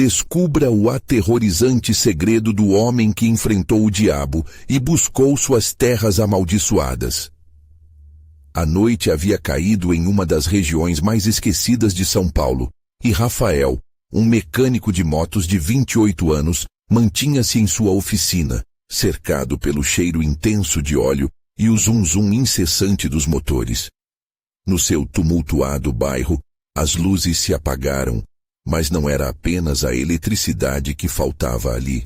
Descubra o aterrorizante segredo do homem que enfrentou o diabo e buscou suas terras amaldiçoadas. A noite havia caído em uma das regiões mais esquecidas de São Paulo, e Rafael, um mecânico de motos de 28 anos, mantinha-se em sua oficina, cercado pelo cheiro intenso de óleo e o zum-zum incessante dos motores. No seu tumultuado bairro, as luzes se apagaram, mas não era apenas a eletricidade que faltava ali.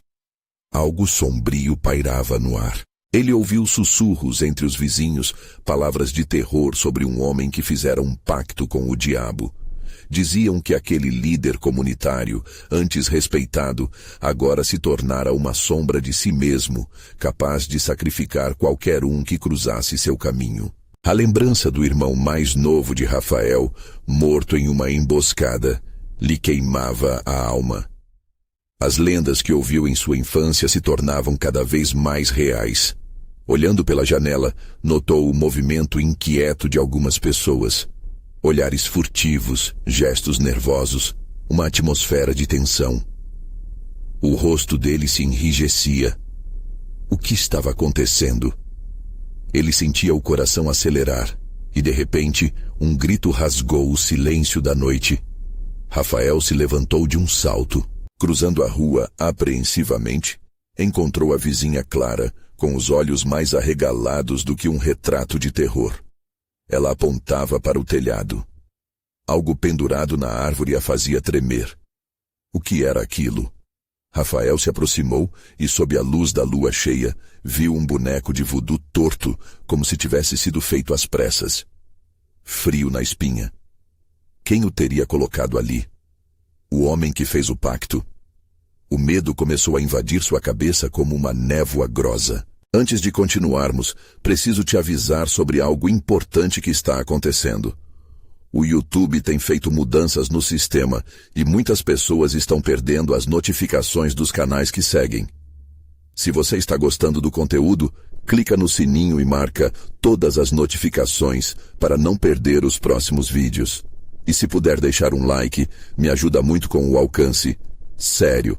Algo sombrio pairava no ar. Ele ouviu sussurros entre os vizinhos, palavras de terror sobre um homem que fizera um pacto com o diabo. Diziam que aquele líder comunitário, antes respeitado, agora se tornara uma sombra de si mesmo, capaz de sacrificar qualquer um que cruzasse seu caminho. A lembrança do irmão mais novo de Rafael, morto em uma emboscada, lhe queimava a alma. As lendas que ouviu em sua infância se tornavam cada vez mais reais. Olhando pela janela, notou o movimento inquieto de algumas pessoas. Olhares furtivos, gestos nervosos, uma atmosfera de tensão. O rosto dele se enrijecia. O que estava acontecendo? Ele sentia o coração acelerar, e de repente, um grito rasgou o silêncio da noite. Rafael se levantou de um salto. Cruzando a rua apreensivamente, encontrou a vizinha Clara, com os olhos mais arregalados do que um retrato de terror. Ela apontava para o telhado. Algo pendurado na árvore a fazia tremer. O que era aquilo? Rafael se aproximou e, sob a luz da lua cheia, viu um boneco de voodoo torto, como se tivesse sido feito às pressas. Frio na espinha. Quem o teria colocado ali? O homem que fez o pacto? O medo começou a invadir sua cabeça como uma névoa grossa. Antes de continuarmos, preciso te avisar sobre algo importante que está acontecendo. O YouTube tem feito mudanças no sistema e muitas pessoas estão perdendo as notificações dos canais que seguem. Se você está gostando do conteúdo, clica no sininho e marca todas as notificações para não perder os próximos vídeos. E se puder deixar um like, me ajuda muito com o alcance. Sério,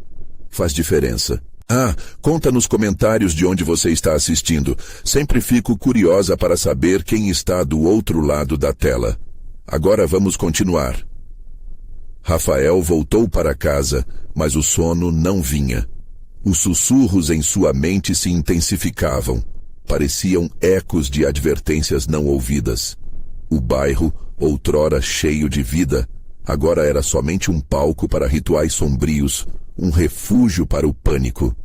faz diferença. Conta nos comentários de onde você está assistindo. Sempre fico curiosa para saber quem está do outro lado da tela. Agora vamos continuar. Rafael voltou para casa, mas o sono não vinha. Os sussurros em sua mente se intensificavam. Pareciam ecos de advertências não ouvidas. O bairro, outrora cheio de vida, agora era somente um palco para rituais sombrios, um refúgio para o pânico.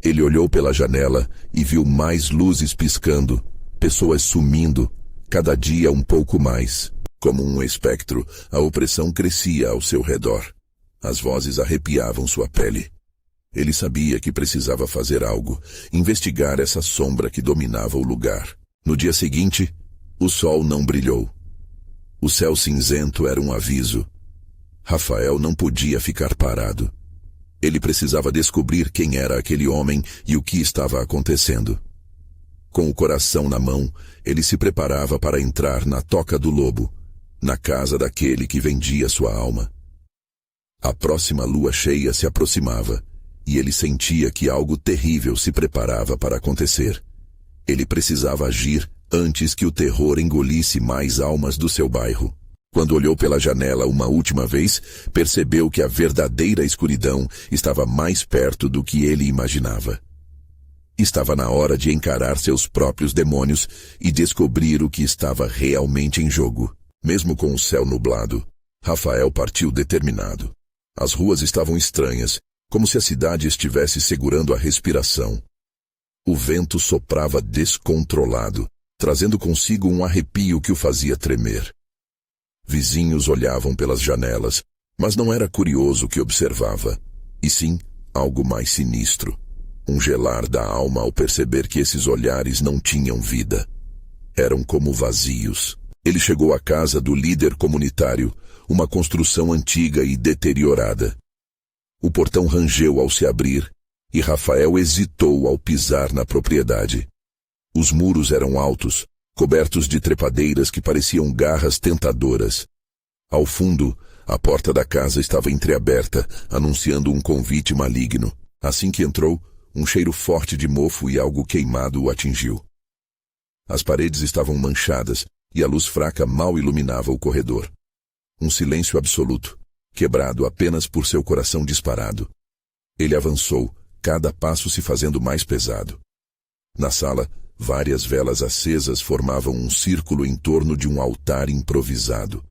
Ele olhou pela janela e viu mais luzes piscando, pessoas sumindo, cada dia um pouco mais. Como um espectro, a opressão crescia ao seu redor. As vozes arrepiavam sua pele. Ele sabia que precisava fazer algo, investigar essa sombra que dominava o lugar. No dia seguinte, o sol não brilhou. O céu cinzento era um aviso. Rafael não podia ficar parado. Ele precisava descobrir quem era aquele homem e o que estava acontecendo. Com o coração na mão, ele se preparava para entrar na Toca do Lobo, na casa daquele que vendia sua alma. A próxima lua cheia se aproximava, e ele sentia que algo terrível se preparava para acontecer. Ele precisava agir antes que o terror engolisse mais almas do seu bairro. Quando olhou pela janela uma última vez, percebeu que a verdadeira escuridão estava mais perto do que ele imaginava. Estava na hora de encarar seus próprios demônios e descobrir o que estava realmente em jogo. Mesmo com o céu nublado, Rafael partiu determinado. As ruas estavam estranhas, como se a cidade estivesse segurando a respiração. O vento soprava descontrolado, trazendo consigo um arrepio que o fazia tremer. Vizinhos olhavam pelas janelas, mas não era curioso o que observava, e sim algo mais sinistro. Um gelar da alma ao perceber que esses olhares não tinham vida. Eram como vazios. Ele chegou à casa do líder comunitário, uma construção antiga e deteriorada. O portão rangeu ao se abrir, e Rafael hesitou ao pisar na propriedade. Os muros eram altos, cobertos de trepadeiras que pareciam garras tentadoras. Ao fundo, A porta da casa estava entreaberta, anunciando um convite maligno. Assim que entrou, um cheiro forte de mofo e algo queimado o atingiu. As paredes estavam manchadas e a luz fraca mal iluminava o corredor. Um silêncio absoluto, quebrado apenas por seu coração disparado. Ele avançou, cada passo se fazendo mais pesado. Na sala, várias velas acesas formavam um círculo em torno de um altar improvisado.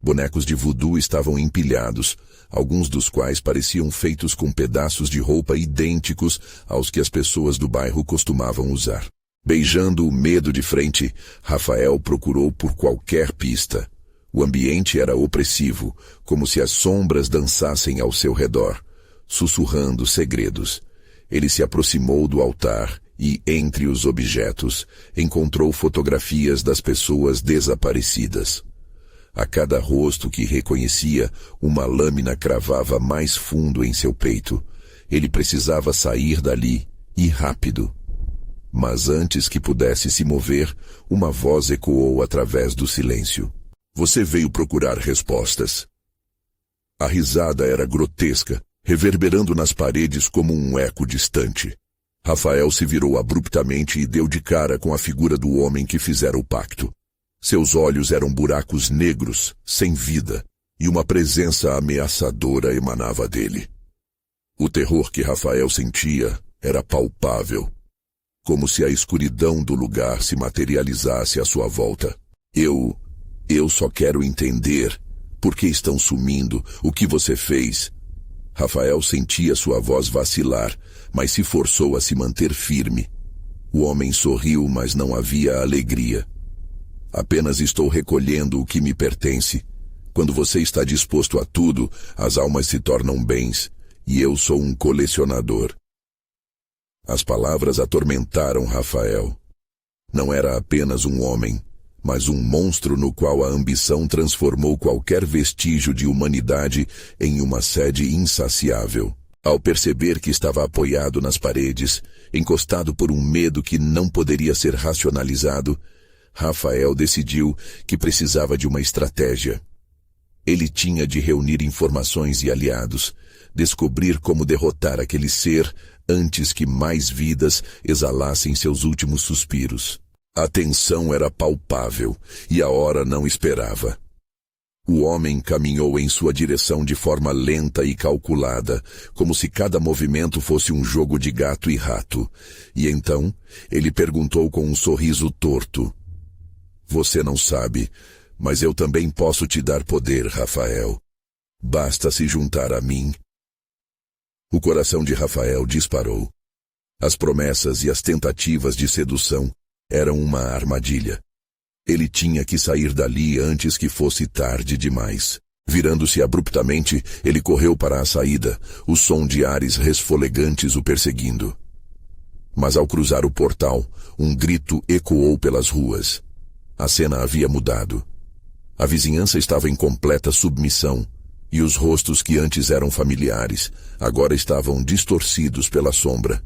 Bonecos de voodoo estavam empilhados, alguns dos quais pareciam feitos com pedaços de roupa idênticos aos que as pessoas do bairro costumavam usar. Beijando o medo de frente, Rafael procurou por qualquer pista. O ambiente era opressivo, como se as sombras dançassem ao seu redor, sussurrando segredos. Ele se aproximou do altar e, entre os objetos, encontrou fotografias das pessoas desaparecidas. A cada rosto que reconhecia, uma lâmina cravava mais fundo em seu peito. Ele precisava sair dali, e rápido. Mas antes que pudesse se mover, uma voz ecoou através do silêncio. Você veio procurar respostas. A risada era grotesca, reverberando nas paredes como um eco distante. Rafael se virou abruptamente e deu de cara com a figura do homem que fizera o pacto. Seus olhos eram buracos negros, sem vida, e uma presença ameaçadora emanava dele. O terror que Rafael sentia era palpável, como se a escuridão do lugar se materializasse à sua volta. Eu só quero entender por que estão sumindo, o que você fez. Rafael sentia sua voz vacilar, mas se forçou a se manter firme. O homem sorriu, mas não havia alegria. Apenas estou recolhendo o que me pertence. Quando você está disposto a tudo, as almas se tornam bens, e eu sou um colecionador. As palavras atormentaram Rafael. Não era apenas um homem, mas um monstro no qual a ambição transformou qualquer vestígio de humanidade em uma sede insaciável. Ao perceber que estava apoiado nas paredes, encostado por um medo que não poderia ser racionalizado, Rafael decidiu que precisava de uma estratégia. Ele tinha de reunir informações e aliados, descobrir como derrotar aquele ser antes que mais vidas exalassem seus últimos suspiros. A tensão era palpável e a hora não esperava. O homem caminhou em sua direção de forma lenta e calculada, como se cada movimento fosse um jogo de gato e rato. E então, ele perguntou com um sorriso torto: Você não sabe, mas eu também posso te dar poder, Rafael. Basta se juntar a mim. O coração de Rafael disparou. As promessas e as tentativas de sedução eram uma armadilha. Ele tinha que sair dali antes que fosse tarde demais. Virando-se abruptamente, ele correu para a saída, o som de ares resfolegantes o perseguindo. Mas ao cruzar o portal, um grito ecoou pelas ruas. A cena havia mudado. A vizinhança estava em completa submissão, e os rostos que antes eram familiares, agora estavam distorcidos pela sombra.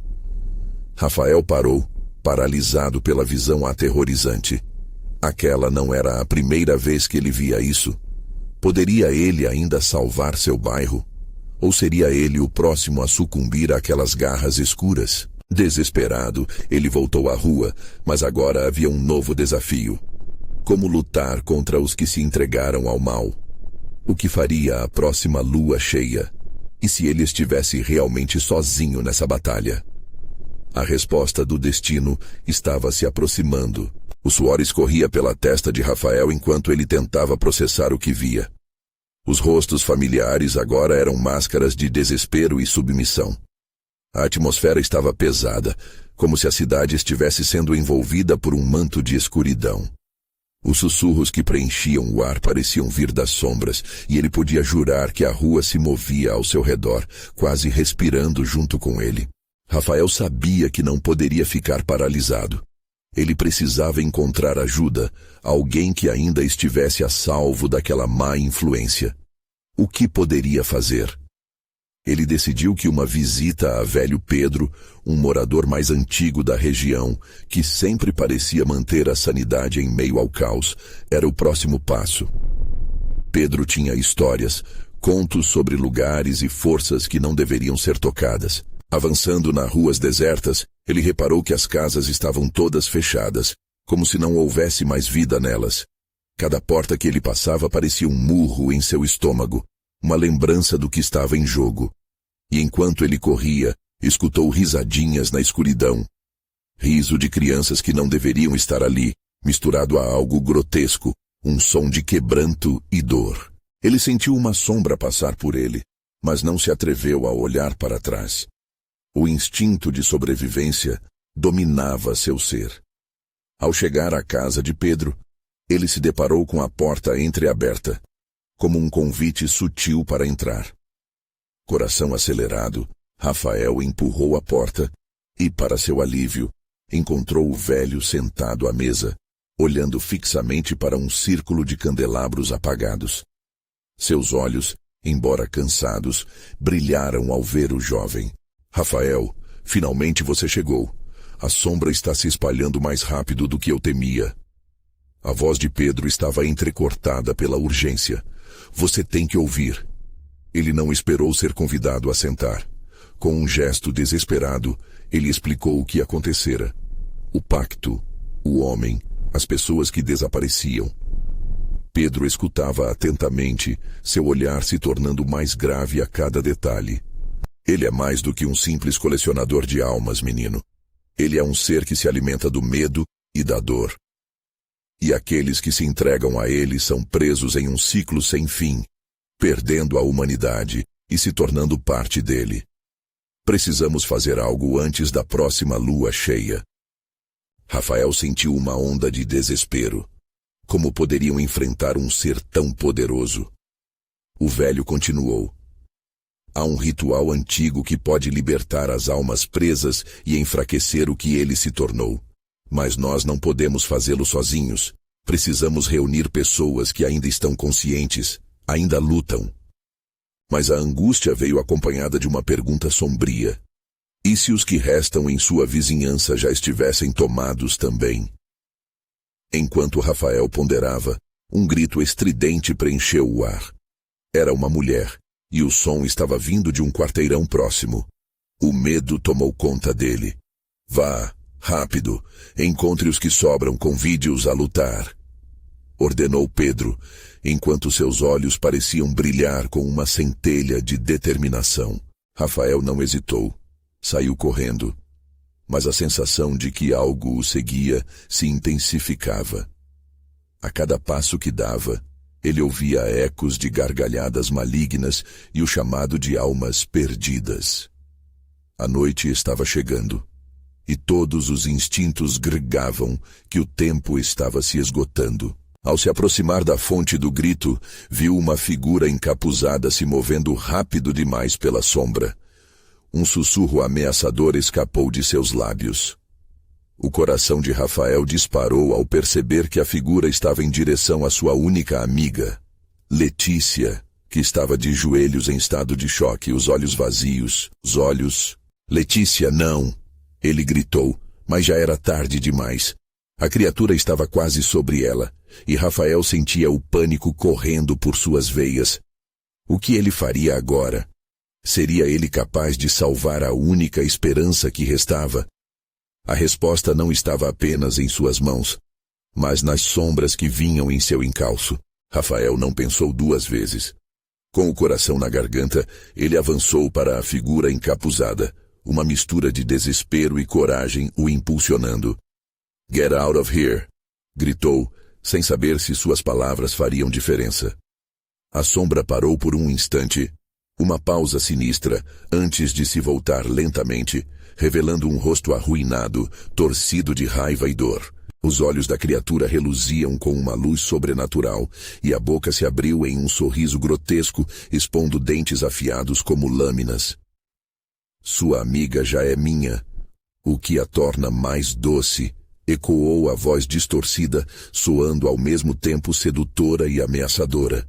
Rafael parou, paralisado pela visão aterrorizante. Aquela não era a primeira vez que ele via isso. Poderia ele ainda salvar seu bairro? Ou seria ele o próximo a sucumbir àquelas garras escuras? Desesperado, ele voltou à rua, mas agora havia um novo desafio. Como lutar contra os que se entregaram ao mal? O que faria a próxima lua cheia? E se ele estivesse realmente sozinho nessa batalha? A resposta do destino estava se aproximando. O suor escorria pela testa de Rafael enquanto ele tentava processar o que via. Os rostos familiares agora eram máscaras de desespero e submissão. A atmosfera estava pesada, como se a cidade estivesse sendo envolvida por um manto de escuridão. Os sussurros que preenchiam o ar pareciam vir das sombras, e ele podia jurar que a rua se movia ao seu redor, quase respirando junto com ele. Rafael sabia que não poderia ficar paralisado. Ele precisava encontrar ajuda, alguém que ainda estivesse a salvo daquela má influência. O que poderia fazer? Ele decidiu que uma visita a velho Pedro, um morador mais antigo da região, que sempre parecia manter a sanidade em meio ao caos, era o próximo passo. Pedro tinha histórias, contos sobre lugares e forças que não deveriam ser tocadas. Avançando nas ruas desertas, ele reparou que as casas estavam todas fechadas, como se não houvesse mais vida nelas. Cada porta que ele passava parecia um murro em seu estômago, uma lembrança do que estava em jogo. E enquanto ele corria, escutou risadinhas na escuridão. Riso de crianças que não deveriam estar ali, misturado a algo grotesco, um som de quebranto e dor. Ele sentiu uma sombra passar por ele, mas não se atreveu a olhar para trás. O instinto de sobrevivência dominava seu ser. Ao chegar à casa de Pedro, ele se deparou com a porta entreaberta, como um convite sutil para entrar. Coração acelerado, Rafael empurrou a porta e, para seu alívio, encontrou o velho sentado à mesa, olhando fixamente para um círculo de candelabros apagados. Seus olhos, embora cansados, brilharam ao ver o jovem. Rafael, finalmente você chegou. A sombra está se espalhando mais rápido do que eu temia. A voz de Pedro estava entrecortada pela urgência. Você tem que ouvir. Ele não esperou ser convidado a sentar. Com um gesto desesperado, ele explicou o que acontecera. O pacto, o homem, as pessoas que desapareciam. Pedro escutava atentamente, seu olhar se tornando mais grave a cada detalhe. Ele é mais do que um simples colecionador de almas, menino. Ele é um ser que se alimenta do medo e da dor. E aqueles que se entregam a ele são presos em um ciclo sem fim, perdendo a humanidade e se tornando parte dele. Precisamos fazer algo antes da próxima lua cheia. Rafael sentiu uma onda de desespero. Como poderiam enfrentar um ser tão poderoso? O velho continuou. Há um ritual antigo que pode libertar as almas presas e enfraquecer o que ele se tornou. Mas nós não podemos fazê-lo sozinhos. Precisamos reunir pessoas que ainda estão conscientes, ainda lutam. Mas a angústia veio acompanhada de uma pergunta sombria. E se os que restam em sua vizinhança já estivessem tomados também? Enquanto Rafael ponderava, um grito estridente preencheu o ar. Era uma mulher, e o som estava vindo de um quarteirão próximo. O medo tomou conta dele. Vá, rápido, encontre os que sobram, convide-os a lutar. Ordenou Pedro, enquanto seus olhos pareciam brilhar com uma centelha de determinação. Rafael não hesitou. Saiu correndo. Mas a sensação de que algo o seguia se intensificava. A cada passo que dava, ele ouvia ecos de gargalhadas malignas e o chamado de almas perdidas. A noite estava chegando, e todos os instintos gregavam que o tempo estava se esgotando. Ao se aproximar da fonte do grito, viu uma figura encapuzada se movendo rápido demais pela sombra. Um sussurro ameaçador escapou de seus lábios. O coração de Rafael disparou ao perceber que a figura estava em direção à sua única amiga, Letícia, que estava de joelhos em estado de choque, os olhos vazios. Letícia, não! Ele gritou, mas já era tarde demais. A criatura estava quase sobre ela, e Rafael sentia o pânico correndo por suas veias. O que ele faria agora? Seria ele capaz de salvar a única esperança que restava? A resposta não estava apenas em suas mãos, mas nas sombras que vinham em seu encalço. Rafael não pensou duas vezes. Com o coração na garganta, ele avançou para a figura encapuzada, uma mistura de desespero e coragem o impulsionando. "Get out of here!" gritou, sem saber se suas palavras fariam diferença. A sombra parou por um instante, uma pausa sinistra, antes de se voltar lentamente, revelando um rosto arruinado, torcido de raiva e dor. Os olhos da criatura reluziam com uma luz sobrenatural, e a boca se abriu em um sorriso grotesco, expondo dentes afiados como lâminas. "Sua amiga já é minha, o que a torna mais doce", ecoou a voz distorcida, soando ao mesmo tempo sedutora e ameaçadora.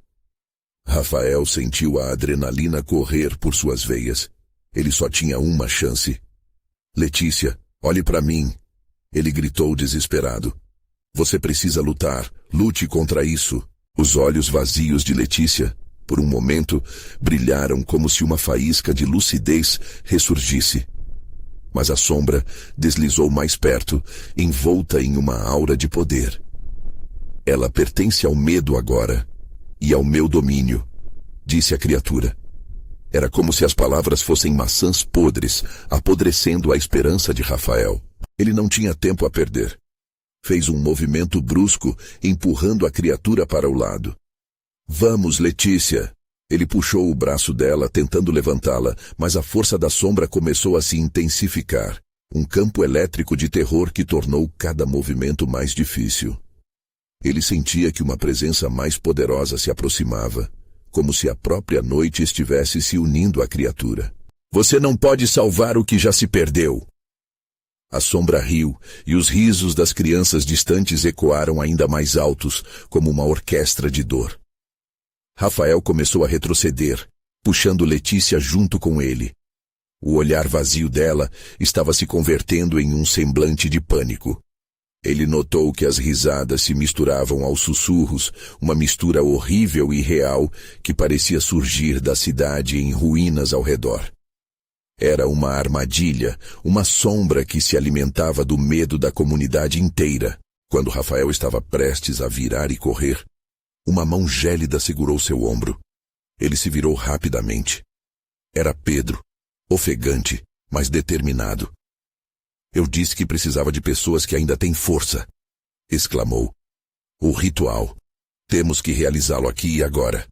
Rafael sentiu a adrenalina correr por suas veias. Ele só tinha uma chance. "Letícia, olhe para mim", ele gritou desesperado. "Você precisa lutar. Lute contra isso. Os olhos vazios de Letícia, por um momento, brilharam como se uma faísca de lucidez ressurgisse. Mas a sombra deslizou mais perto, envolta em uma aura de poder. Ela pertence ao medo agora, e ao meu domínio, disse a criatura. Era como se as palavras fossem maçãs podres, apodrecendo a esperança de Rafael. Ele não tinha tempo a perder. Fez um movimento brusco, empurrando a criatura para o lado. Vamos, Letícia! Ele puxou o braço dela, tentando levantá-la, mas a força da sombra começou a se intensificar. Um campo elétrico de terror que tornou cada movimento mais difícil. Ele sentia que uma presença mais poderosa se aproximava, como se a própria noite estivesse se unindo à criatura. Você não pode salvar o que já se perdeu! A sombra riu, e os risos das crianças distantes ecoaram ainda mais altos, como uma orquestra de dor. Rafael começou a retroceder, puxando Letícia junto com ele. O olhar vazio dela estava se convertendo em um semblante de pânico. Ele notou que as risadas se misturavam aos sussurros, uma mistura horrível e real que parecia surgir da cidade em ruínas ao redor. Era uma armadilha, uma sombra que se alimentava do medo da comunidade inteira. Quando Rafael estava prestes a virar e correr, uma mão gélida segurou seu ombro. Ele se virou rapidamente. Era Pedro, ofegante, mas determinado. Eu disse que precisava de pessoas que ainda têm força, exclamou. O ritual. Temos que realizá-lo aqui e agora.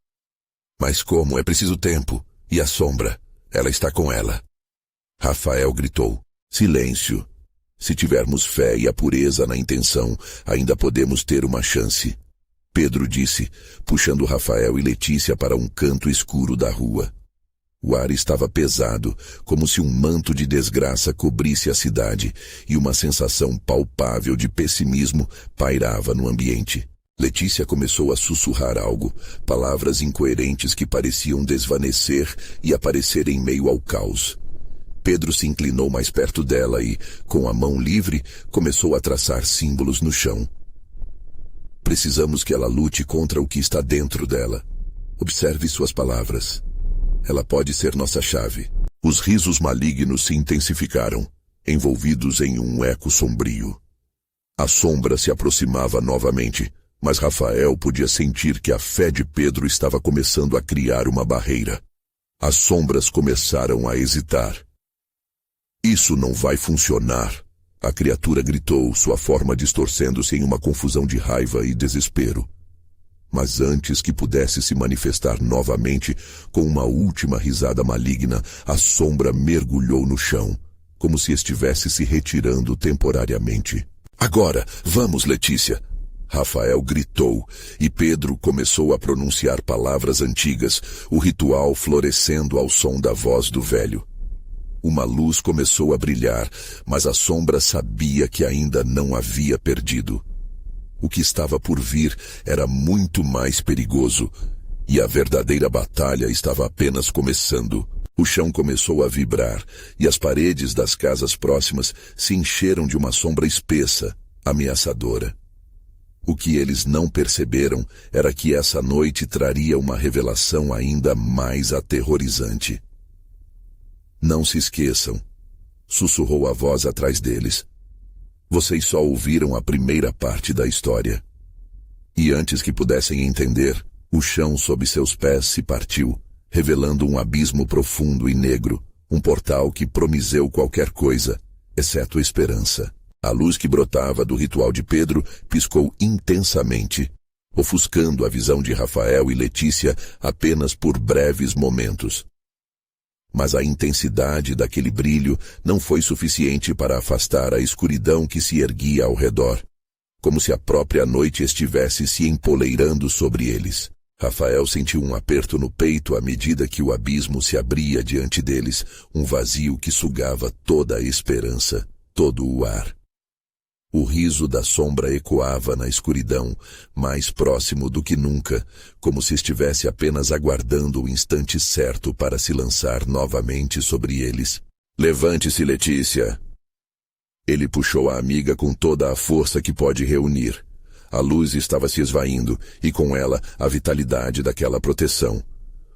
Mas como? É preciso tempo. E a sombra? Ela está com ela. Rafael gritou. Silêncio. Se tivermos fé e a pureza na intenção, ainda podemos ter uma chance. Pedro disse, puxando Rafael e Letícia para um canto escuro da rua. O ar estava pesado, como se um manto de desgraça cobrisse a cidade, e uma sensação palpável de pessimismo pairava no ambiente. Letícia começou a sussurrar algo, palavras incoerentes que pareciam desvanecer e aparecer em meio ao caos. Pedro se inclinou mais perto dela e, com a mão livre, começou a traçar símbolos no chão. Precisamos que ela lute contra o que está dentro dela. Observe suas palavras. Ela pode ser nossa chave. Os risos malignos se intensificaram, envolvidos em um eco sombrio. A sombra se aproximava novamente, mas Rafael podia sentir que a fé de Pedro estava começando a criar uma barreira. As sombras começaram a hesitar. Isso não vai funcionar. A criatura gritou, sua forma distorcendo-se em uma confusão de raiva e desespero. Mas antes que pudesse se manifestar novamente, com uma última risada maligna, a sombra mergulhou no chão, como se estivesse se retirando temporariamente. Agora, vamos, Letícia! Rafael gritou, e Pedro começou a pronunciar palavras antigas, o ritual florescendo ao som da voz do velho. Uma luz começou a brilhar, mas a sombra sabia que ainda não havia perdido. O que estava por vir era muito mais perigoso, e a verdadeira batalha estava apenas começando. O chão começou a vibrar, e as paredes das casas próximas se encheram de uma sombra espessa, ameaçadora. O que eles não perceberam era que essa noite traria uma revelação ainda mais aterrorizante. Não se esqueçam, sussurrou a voz atrás deles. Vocês só ouviram a primeira parte da história. E antes que pudessem entender, o chão sob seus pés se partiu, revelando um abismo profundo e negro, um portal que prometeu qualquer coisa, exceto esperança. A luz que brotava do ritual de Pedro piscou intensamente, ofuscando a visão de Rafael e Letícia apenas por breves momentos. Mas a intensidade daquele brilho não foi suficiente para afastar a escuridão que se erguia ao redor, como se a própria noite estivesse se empoleirando sobre eles. Rafael sentiu um aperto no peito à medida que o abismo se abria diante deles, um vazio que sugava toda a esperança, todo o ar. O riso da sombra ecoava na escuridão, mais próximo do que nunca, como se estivesse apenas aguardando o instante certo para se lançar novamente sobre eles. Levante-se, Letícia! Ele puxou a amiga com toda a força que pode reunir. A luz estava se esvaindo, e com ela a vitalidade daquela proteção.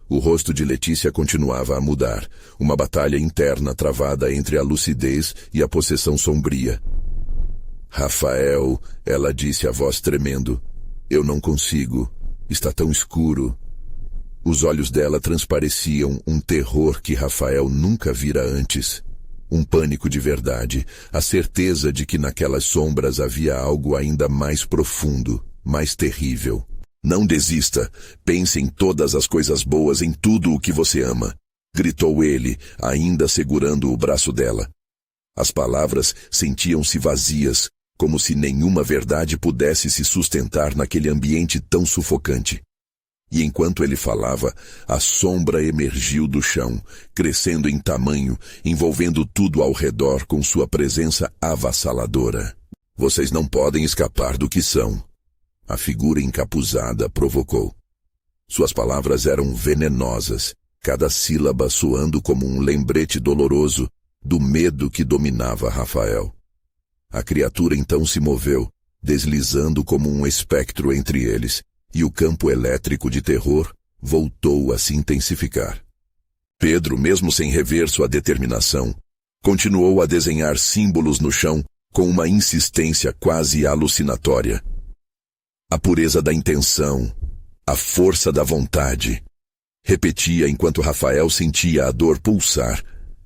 O rosto de Letícia continuava a mudar, uma batalha interna travada entre a lucidez e a possessão sombria. Rafael, ela disse a voz tremendo, eu não consigo, está tão escuro. Os olhos dela transpareciam um terror que Rafael nunca vira antes. Um pânico de verdade, a certeza de que naquelas sombras havia algo ainda mais profundo, mais terrível. Não desista, pense em todas as coisas boas, em tudo o que você ama, gritou ele, ainda segurando o braço dela. As palavras sentiam-se vazias, como se nenhuma verdade pudesse se sustentar naquele ambiente tão sufocante. E enquanto ele falava, a sombra emergiu do chão, crescendo em tamanho, envolvendo tudo ao redor com sua presença avassaladora. Vocês não podem escapar do que são. A figura encapuzada provocou. Suas palavras eram venenosas, cada sílaba soando como um lembrete doloroso do medo que dominava Rafael. A criatura então se moveu, deslizando como um espectro entre eles, e o campo elétrico de terror voltou a se intensificar. Pedro, mesmo sem rever sua determinação, continuou a desenhar símbolos no chão com uma insistência quase alucinatória. A pureza da intenção, a força da vontade. Repetia enquanto Rafael sentia a dor pulsar,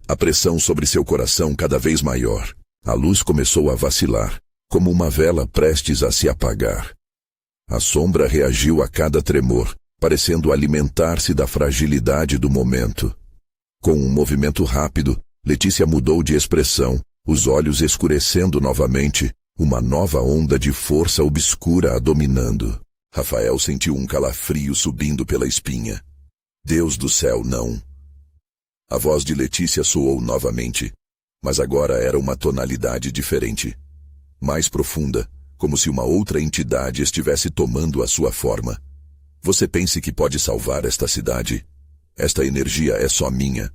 a pressão sobre seu coração cada vez maior. A luz começou a vacilar, como uma vela prestes a se apagar. A sombra reagiu a cada tremor, parecendo alimentar-se da fragilidade do momento. Com um movimento rápido, Letícia mudou de expressão, os olhos escurecendo novamente, uma nova onda de força obscura a dominando. Rafael sentiu um calafrio subindo pela espinha. Deus do céu, não! A voz de Letícia soou novamente, mas agora era uma tonalidade diferente, mais profunda, como se uma outra entidade estivesse tomando a sua forma. Você pense que pode salvar esta cidade? Esta energia é só minha.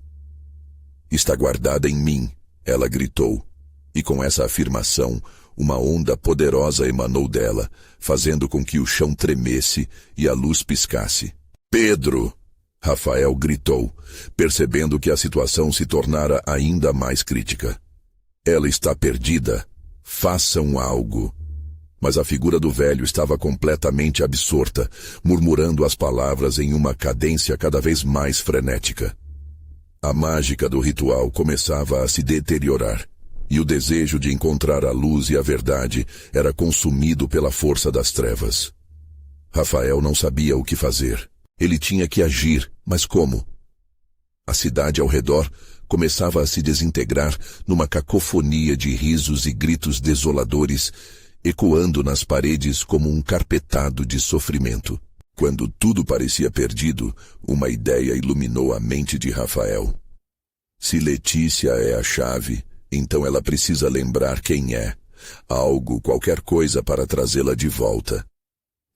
Está guardada em mim, ela gritou. E com essa afirmação, uma onda poderosa emanou dela, fazendo com que o chão tremesse e a luz piscasse. Pedro! Rafael gritou, percebendo que a situação se tornara ainda mais crítica. Ela está perdida. Façam algo. Mas a figura do velho estava completamente absorta, murmurando as palavras em uma cadência cada vez mais frenética. A mágica do ritual começava a se deteriorar, e o desejo de encontrar a luz e a verdade era consumido pela força das trevas. Rafael não sabia o que fazer. Ele tinha que agir, mas como? A cidade ao redor começava a se desintegrar numa cacofonia de risos e gritos desoladores, ecoando nas paredes como um carpetado de sofrimento. Quando tudo parecia perdido, uma ideia iluminou a mente de Rafael. Se Letícia é a chave, então ela precisa lembrar quem é. Algo, qualquer coisa para trazê-la de volta.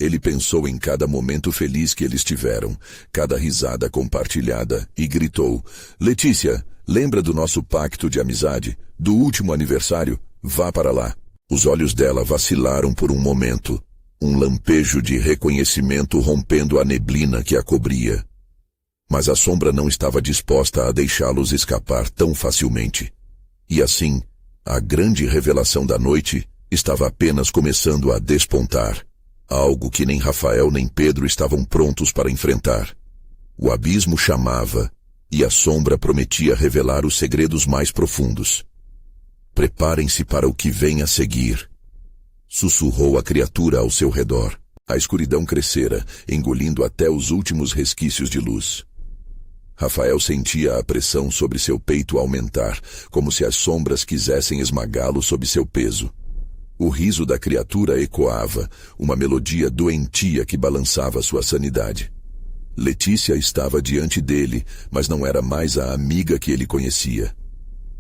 Ele pensou em cada momento feliz que eles tiveram, cada risada compartilhada, e gritou, Letícia, lembra do nosso pacto de amizade, do último aniversário? Vá para lá. Os olhos dela vacilaram por um momento, um lampejo de reconhecimento rompendo a neblina que a cobria. Mas a sombra não estava disposta a deixá-los escapar tão facilmente. E assim, a grande revelação da noite estava apenas começando a despontar. Algo que nem Rafael nem Pedro estavam prontos para enfrentar. O abismo chamava, e a sombra prometia revelar os segredos mais profundos. Preparem-se para o que vem a seguir. Sussurrou a criatura ao seu redor. A escuridão crescera, engolindo até os últimos resquícios de luz. Rafael sentia a pressão sobre seu peito aumentar, como se as sombras quisessem esmagá-lo sob seu peso. O riso da criatura ecoava, uma melodia doentia que balançava sua sanidade. Letícia estava diante dele, mas não era mais a amiga que ele conhecia.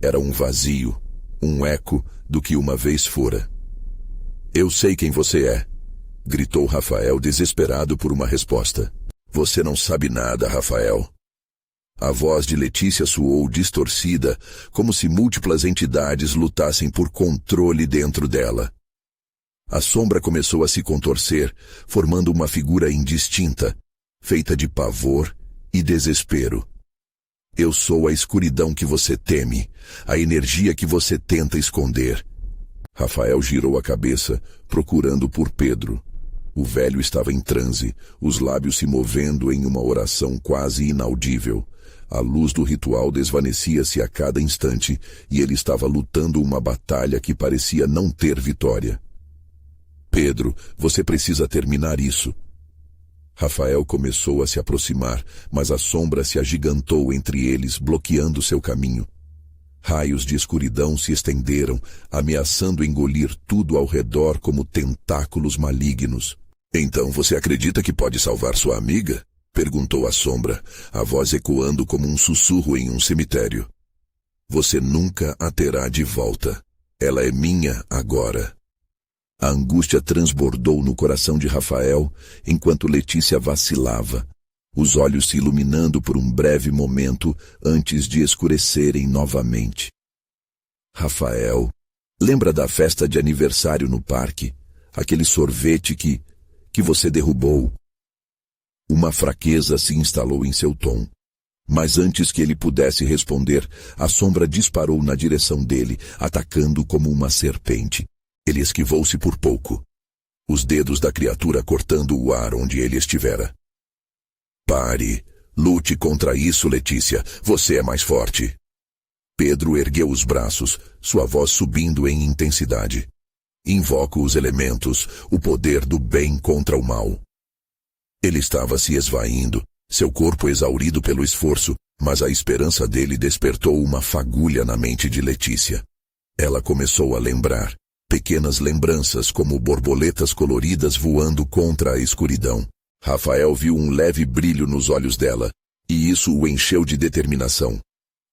Era um vazio, um eco do que uma vez fora. Eu sei quem você é, gritou Rafael desesperado por uma resposta. Você não sabe nada, Rafael. A voz de Letícia soou distorcida, como se múltiplas entidades lutassem por controle dentro dela. A sombra começou a se contorcer, formando uma figura indistinta, feita de pavor e desespero. Eu sou a escuridão que você teme, a energia que você tenta esconder. Rafael girou a cabeça, procurando por Pedro. O velho estava em transe, os lábios se movendo em uma oração quase inaudível. A luz do ritual desvanecia-se a cada instante e ele estava lutando uma batalha que parecia não ter vitória. Pedro, você precisa terminar isso. Rafael começou a se aproximar, mas a sombra se agigantou entre eles, bloqueando seu caminho. Raios de escuridão se estenderam, ameaçando engolir tudo ao redor como tentáculos malignos. Então você acredita que pode salvar sua amiga? Perguntou a sombra, a voz ecoando como um sussurro em um cemitério. Você nunca a terá de volta. Ela é minha agora. A angústia transbordou no coração de Rafael, enquanto Letícia vacilava, os olhos se iluminando por um breve momento antes de escurecerem novamente. Rafael, lembra da festa de aniversário no parque? Aquele sorvete que você derrubou? Uma fraqueza se instalou em seu tom. Mas antes que ele pudesse responder, a sombra disparou na direção dele, atacando como uma serpente. Ele esquivou-se por pouco, os dedos da criatura cortando o ar onde ele estivera. Pare, lute contra isso, Letícia, você é mais forte. Pedro ergueu os braços, sua voz subindo em intensidade. Invoco os elementos, o poder do bem contra o mal. Ele estava se esvaindo, seu corpo exaurido pelo esforço, mas a esperança dele despertou uma fagulha na mente de Letícia. Ela começou a lembrar. Pequenas lembranças como borboletas coloridas voando contra a escuridão. Rafael viu um leve brilho nos olhos dela, e isso o encheu de determinação.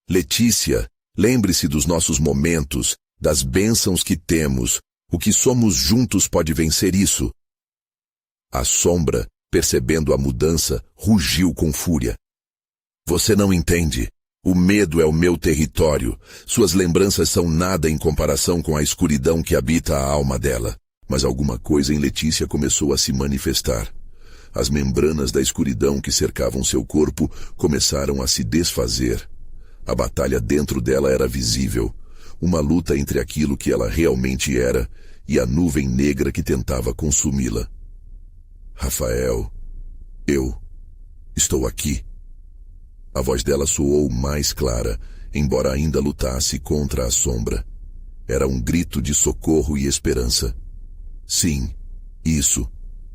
Letícia, lembre-se dos nossos momentos, das bênçãos que temos, o que somos juntos pode vencer isso. A sombra, percebendo a mudança, rugiu com fúria. Você não entende. O medo é o meu território. Suas lembranças são nada em comparação com a escuridão que habita a alma dela. Mas alguma coisa em Letícia começou a se manifestar. As membranas da escuridão que cercavam seu corpo começaram a se desfazer. A batalha dentro dela era visível. Uma luta entre aquilo que ela realmente era e a nuvem negra que tentava consumi-la. Rafael, eu estou aqui. A voz dela soou mais clara, embora ainda lutasse contra a sombra. Era um grito de socorro e esperança. Sim, isso.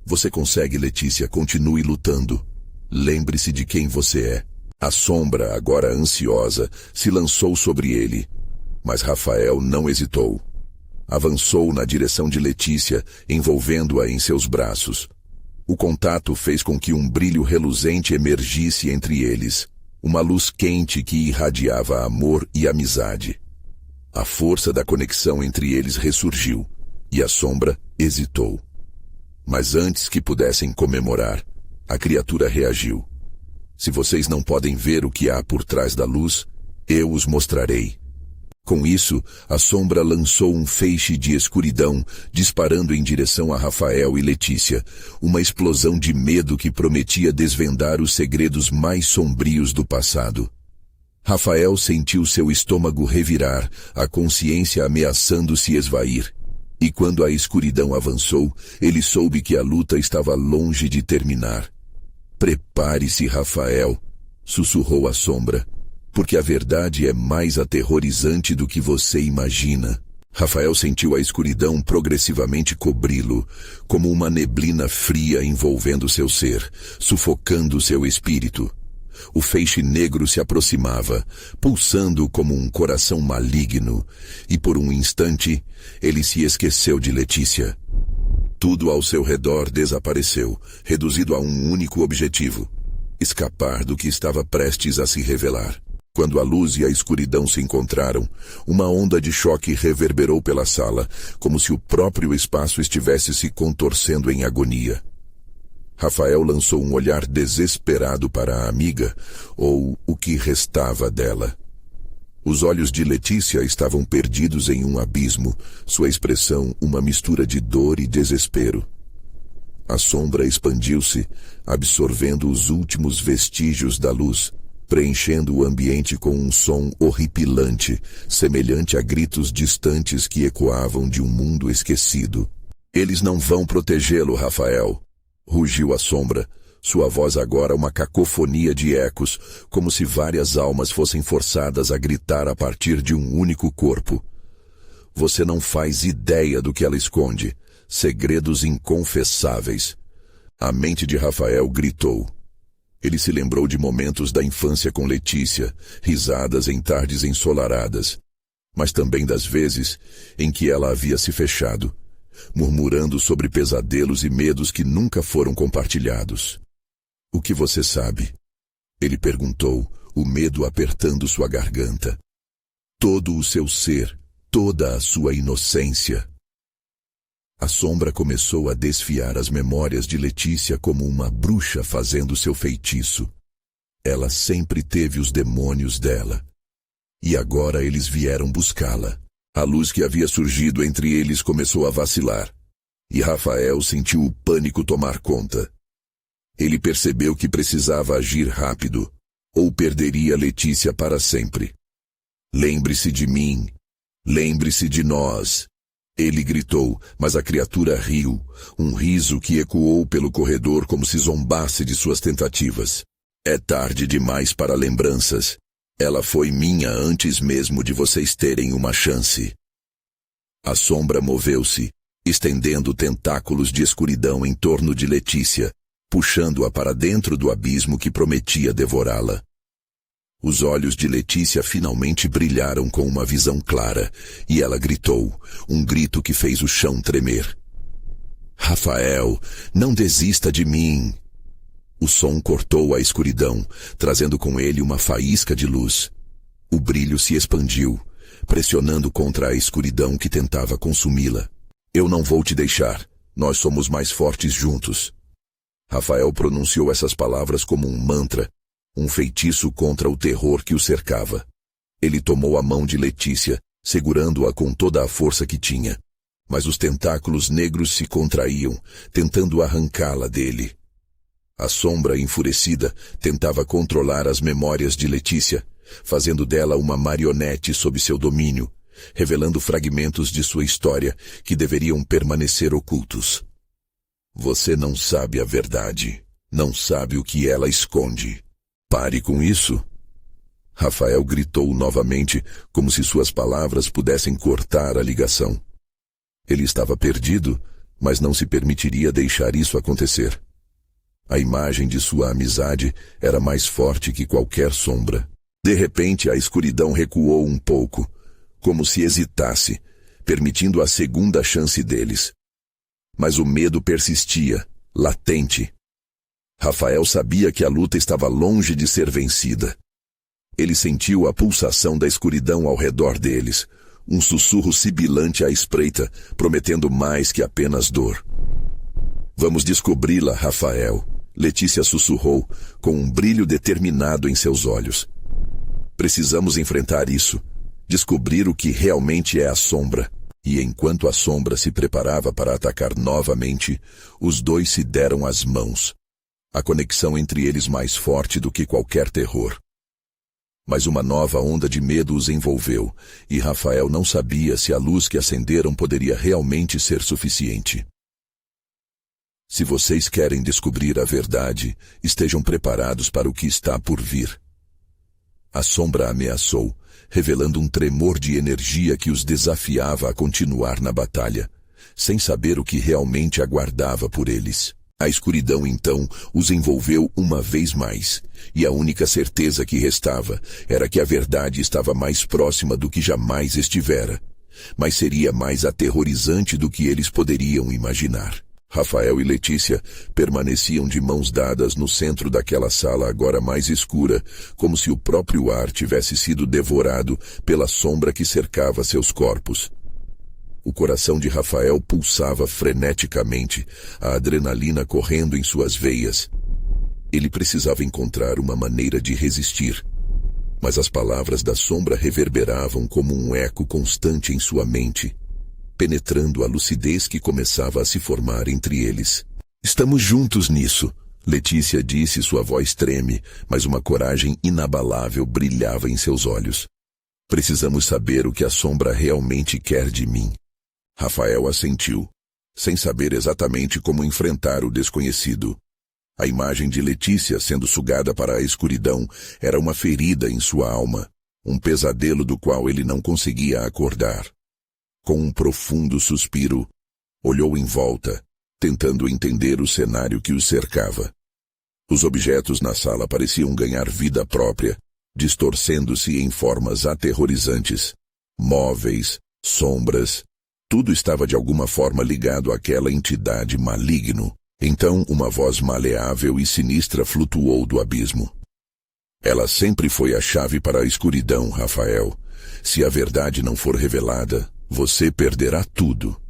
Você consegue, Letícia, continue lutando. Lembre-se de quem você é. A sombra, agora ansiosa, se lançou sobre ele. Mas Rafael não hesitou. Avançou na direção de Letícia, envolvendo-a em seus braços. O contato fez com que um brilho reluzente emergisse entre eles. Uma luz quente que irradiava amor e amizade. A força da conexão entre eles ressurgiu, e a sombra hesitou. Mas antes que pudessem comemorar, a criatura reagiu. Se vocês não podem ver o que há por trás da luz, eu os mostrarei. Com isso, a sombra lançou um feixe de escuridão, disparando em direção a Rafael e Letícia, uma explosão de medo que prometia desvendar os segredos mais sombrios do passado. Rafael sentiu seu estômago revirar, a consciência ameaçando se esvair. E quando a escuridão avançou, ele soube que a luta estava longe de terminar. Prepare-se, Rafael, sussurrou a sombra. Porque a verdade é mais aterrorizante do que você imagina. Rafael sentiu a escuridão progressivamente cobri-lo, como uma neblina fria envolvendo seu ser, sufocando seu espírito. O feixe negro se aproximava, pulsando como um coração maligno, e por um instante, ele se esqueceu de Letícia. Tudo ao seu redor desapareceu, reduzido a um único objetivo: escapar do que estava prestes a se revelar. Quando a luz e a escuridão se encontraram, uma onda de choque reverberou pela sala, como se o próprio espaço estivesse se contorcendo em agonia. Rafael lançou um olhar desesperado para a amiga, ou o que restava dela. Os olhos de Letícia estavam perdidos em um abismo, sua expressão uma mistura de dor e desespero. A sombra expandiu-se, absorvendo os últimos vestígios da luz, preenchendo o ambiente com um som horripilante, semelhante a gritos distantes que ecoavam de um mundo esquecido. Eles não vão protegê-lo, Rafael, rugiu a sombra, sua voz agora uma cacofonia de ecos, como se várias almas fossem forçadas a gritar a partir de um único corpo. Você não faz ideia do que ela esconde, segredos inconfessáveis. A mente de Rafael gritou. Ele se lembrou de momentos da infância com Letícia, risadas em tardes ensolaradas, mas também das vezes em que ela havia se fechado, murmurando sobre pesadelos e medos que nunca foram compartilhados. O que você sabe? Ele perguntou, o medo apertando sua garganta. Todo o seu ser, toda a sua inocência. A sombra começou a desfiar as memórias de Letícia como uma bruxa fazendo seu feitiço. Ela sempre teve os demônios dela. E agora eles vieram buscá-la. A luz que havia surgido entre eles começou a vacilar. E Rafael sentiu o pânico tomar conta. Ele percebeu que precisava agir rápido, ou perderia Letícia para sempre. Lembre-se de mim. Lembre-se de nós. Ele gritou, mas a criatura riu, um riso que ecoou pelo corredor como se zombasse de suas tentativas. É tarde demais para lembranças. Ela foi minha antes mesmo de vocês terem uma chance. A sombra moveu-se, estendendo tentáculos de escuridão em torno de Letícia, puxando-a para dentro do abismo que prometia devorá-la. Os olhos de Letícia finalmente brilharam com uma visão clara, e ela gritou, um grito que fez o chão tremer. Rafael, não desista de mim! O som cortou a escuridão, trazendo com ele uma faísca de luz. O brilho se expandiu, pressionando contra a escuridão que tentava consumi-la. Eu não vou te deixar, nós somos mais fortes juntos. Rafael pronunciou essas palavras como um mantra, um feitiço contra o terror que o cercava. Ele tomou a mão de Letícia, segurando-a com toda a força que tinha. Mas os tentáculos negros se contraíam, tentando arrancá-la dele. A sombra enfurecida tentava controlar as memórias de Letícia, fazendo dela uma marionete sob seu domínio, revelando fragmentos de sua história que deveriam permanecer ocultos. Você não sabe a verdade, não sabe o que ela esconde. Pare com isso. Rafael gritou novamente, como se suas palavras pudessem cortar a ligação. Ele estava perdido, mas não se permitiria deixar isso acontecer. A imagem de sua amizade era mais forte que qualquer sombra. De repente, a escuridão recuou um pouco, como se hesitasse, permitindo a segunda chance deles. Mas o medo persistia, latente. Rafael sabia que a luta estava longe de ser vencida. Ele sentiu a pulsação da escuridão ao redor deles, um sussurro sibilante à espreita, prometendo mais que apenas dor. Vamos descobri-la, Rafael, Letícia sussurrou, com um brilho determinado em seus olhos. Precisamos enfrentar isso, descobrir o que realmente é a sombra. E enquanto a sombra se preparava para atacar novamente, os dois se deram as mãos. A conexão entre eles mais forte do que qualquer terror. Mas uma nova onda de medo os envolveu, e Rafael não sabia se a luz que acenderam poderia realmente ser suficiente. Se vocês querem descobrir a verdade, estejam preparados para o que está por vir. A sombra ameaçou, revelando um tremor de energia que os desafiava a continuar na batalha, sem saber o que realmente aguardava por eles. A escuridão, então, os envolveu uma vez mais, e a única certeza que restava era que a verdade estava mais próxima do que jamais estivera, mas seria mais aterrorizante do que eles poderiam imaginar. Rafael e Letícia permaneciam de mãos dadas no centro daquela sala agora mais escura, como se o próprio ar tivesse sido devorado pela sombra que cercava seus corpos. O coração de Rafael pulsava freneticamente, a adrenalina correndo em suas veias. Ele precisava encontrar uma maneira de resistir. Mas as palavras da sombra reverberavam como um eco constante em sua mente, penetrando a lucidez que começava a se formar entre eles. Estamos juntos nisso, Letícia disse, sua voz treme, mas uma coragem inabalável brilhava em seus olhos. Precisamos saber o que a sombra realmente quer de mim. Rafael assentiu, sem saber exatamente como enfrentar o desconhecido. A imagem de Letícia sendo sugada para a escuridão era uma ferida em sua alma, um pesadelo do qual ele não conseguia acordar. Com um profundo suspiro, olhou em volta, tentando entender o cenário que o cercava. Os objetos na sala pareciam ganhar vida própria, distorcendo-se em formas aterrorizantes. Móveis, sombras, tudo estava de alguma forma ligado àquela entidade maligno. Então uma voz maleável e sinistra flutuou do abismo. Ela sempre foi a chave para a escuridão, Rafael. Se a verdade não for revelada, você perderá tudo.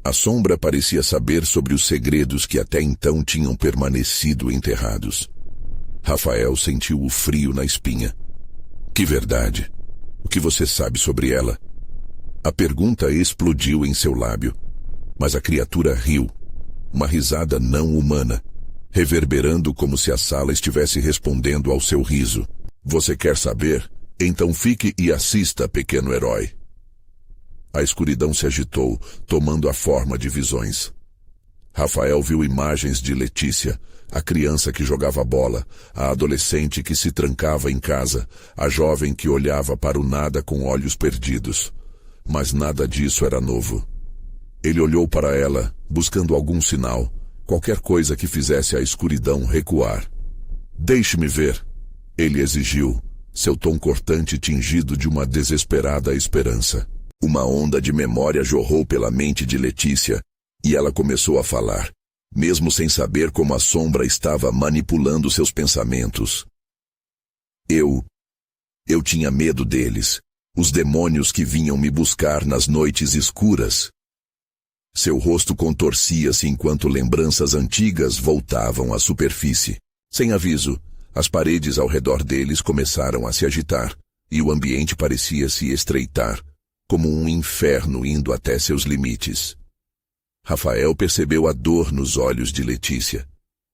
A sombra parecia saber sobre os segredos que até então tinham permanecido enterrados. Rafael sentiu o frio na espinha. Que verdade? O que você sabe sobre ela? A pergunta explodiu em seu lábio, mas a criatura riu. Uma risada não humana, reverberando como se a sala estivesse respondendo ao seu riso. Você quer saber? Então fique e assista, pequeno herói. A escuridão se agitou, tomando a forma de visões. Rafael viu imagens de Letícia, a criança que jogava bola, a adolescente que se trancava em casa, a jovem que olhava para o nada com olhos perdidos. Mas nada disso era novo. Ele olhou para ela, buscando algum sinal, qualquer coisa que fizesse a escuridão recuar. Deixe-me ver, ele exigiu, seu tom cortante tingido de uma desesperada esperança. Uma onda de memória jorrou pela mente de Letícia, e ela começou a falar, mesmo sem saber como a sombra estava manipulando seus pensamentos. Eu tinha medo deles, os demônios que vinham me buscar nas noites escuras. Seu rosto contorcia-se enquanto lembranças antigas voltavam à superfície. Sem aviso, as paredes ao redor deles começaram a se agitar, e o ambiente parecia se estreitar, como um inferno indo até seus limites. Rafael percebeu a dor nos olhos de Letícia.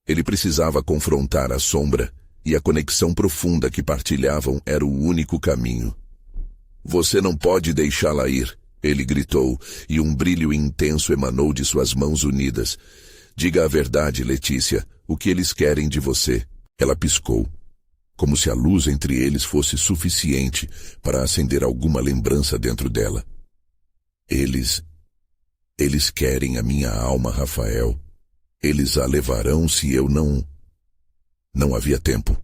Ele precisava confrontar a sombra, e a conexão profunda que partilhavam era o único caminho. Você não pode deixá-la ir, ele gritou, e um brilho intenso emanou de suas mãos unidas. Diga a verdade, Letícia, o que eles querem de você? Ela piscou, como se a luz entre eles fosse suficiente para acender alguma lembrança dentro dela. Eles querem a minha alma, Rafael. Eles a levarão se eu não... Não havia tempo.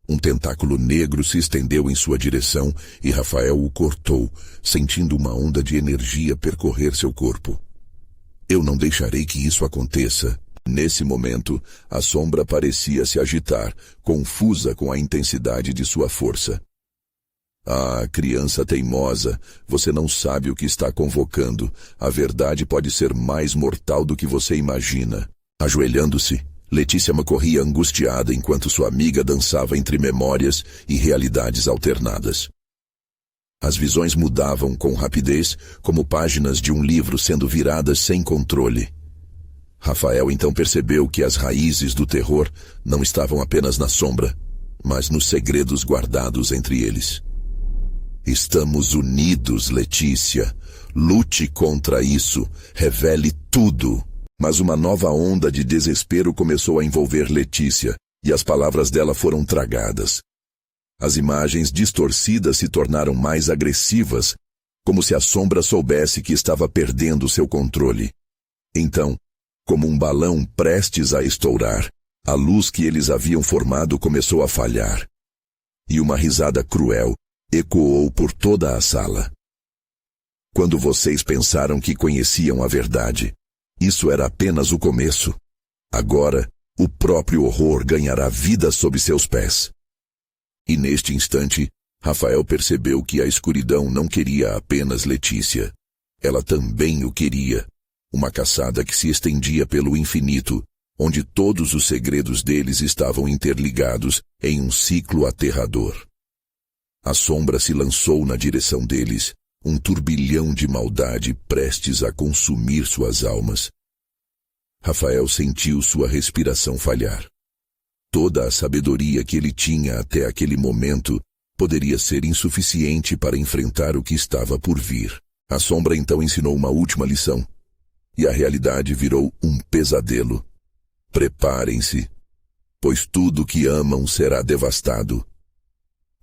Um tentáculo negro se estendeu em sua direção e Rafael o cortou, sentindo uma onda de energia percorrer seu corpo. Eu não deixarei que isso aconteça. Nesse momento, a sombra parecia se agitar, confusa com a intensidade de sua força. Ah, criança teimosa, você não sabe o que está convocando. A verdade pode ser mais mortal do que você imagina. Ajoelhando-se, Letícia corria angustiada enquanto sua amiga dançava entre memórias e realidades alternadas. As visões mudavam com rapidez, como páginas de um livro sendo viradas sem controle. Rafael então percebeu que as raízes do terror não estavam apenas na sombra, mas nos segredos guardados entre eles. Estamos unidos, Letícia. Lute contra isso. Revele tudo. Mas uma nova onda de desespero começou a envolver Letícia, e as palavras dela foram tragadas. As imagens distorcidas se tornaram mais agressivas, como se a sombra soubesse que estava perdendo seu controle. Então, como um balão prestes a estourar, a luz que eles haviam formado começou a falhar. E uma risada cruel ecoou por toda a sala. Quando vocês pensaram que conheciam a verdade, isso era apenas o começo. Agora, o próprio horror ganhará vida sob seus pés. E neste instante, Rafael percebeu que a escuridão não queria apenas Letícia. Ela também o queria. Uma caçada que se estendia pelo infinito, onde todos os segredos deles estavam interligados em um ciclo aterrador. A sombra se lançou na direção deles, um turbilhão de maldade prestes a consumir suas almas. Rafael sentiu sua respiração falhar. Toda a sabedoria que ele tinha até aquele momento poderia ser insuficiente para enfrentar o que estava por vir. A sombra então ensinou uma última lição, e a realidade virou um pesadelo. Preparem-se, pois tudo que amam será devastado.